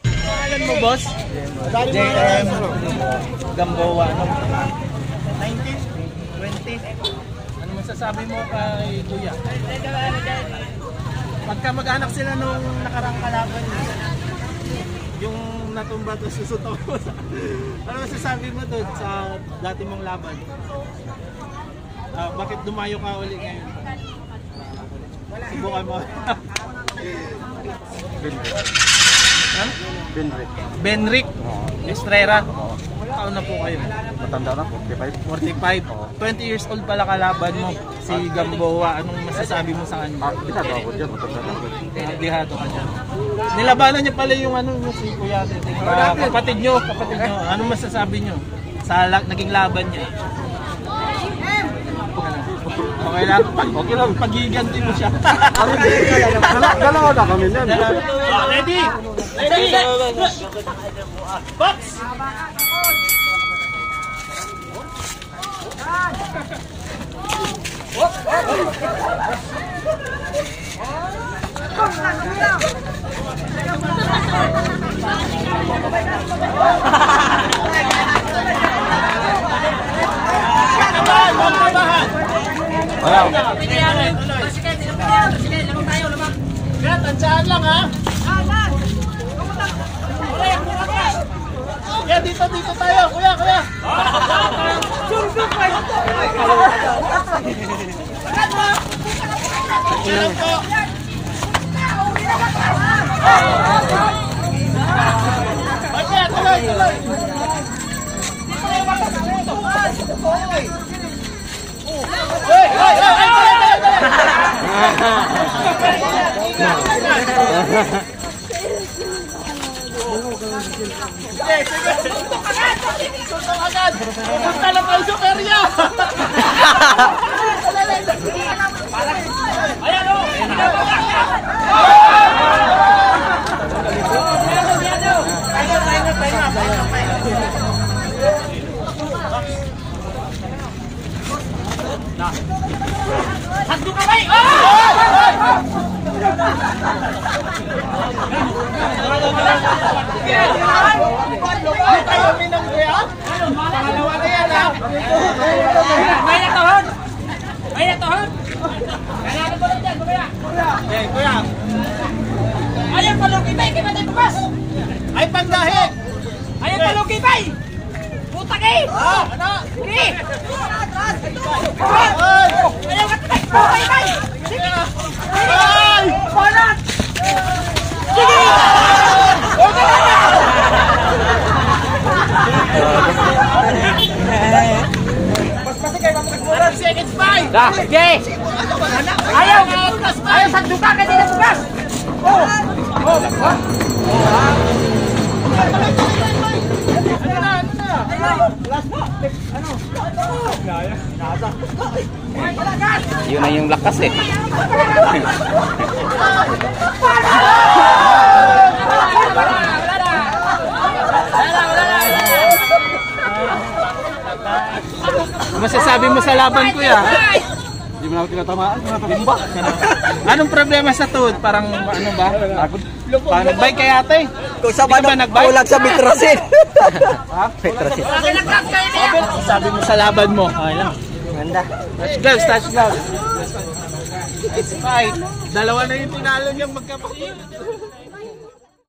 Pangalan mo, boss? JM Gamboa. 19? 20? Ano masasabi mo kay Kuya? Pagka mag-anak sila nung nakarang kalaban, yung natumba to susuto mo. Ano masasabi mo doon sa dati mong laban? Bakit dumayo ka uli ngayon? Subukan mo. Benric Estrera. Taon na po kayo? Matanda na, 45. 45. 20 years old pala kalaban mo, si Gamboa. Anong masasabi mo sa kanya? Bihado ako dyan, matanda na ako. Bihado ka dyan. Nilabanan niya pala yung si Kuya kapatid nyo. Anong masasabi nyo sa naging laban niya? Okay lang, pag-giganti mo siya. Dalawa na kami yan. Ready? Box! Kaya tansyahan lang ha. Kaya dito tayo, kuya. Ilan po? Bakit? Tuloy. Sige. Suntok agad. Pupunta na tayo sa perya. Ayan o. Hagdo ka ba? Tayo minang kuya? Pangalawa na yan ha? May natohon! Kailangan ko lang dyan, kuya! Kuya! Ayaw palukipay, kaya tayo bukas! Ay pangdahi! Ayaw palukipay! Putak eh! Ano? Sige! Ayaw katapay! Palukipay! Sige! Ay! Panat! Sige! Seconds by! Sige! Ayaw! Ayaw sa duka ka din na bukas! Yun na yung lakas eh. Masasabi mo sa laban, kuya? Hindi mo na ako tinatamaan. Anong problema sa tuhod? Parang ano ba? Nag-bike kay ate? Kung sa ba nag-bike? Sa Mitrasin. Ha? Mitrasin. Sabi mo sa laban mo. Okay lang. Ganda. Touch gloves. Fight. Dalawa na yung tinalo niyang magkapatid.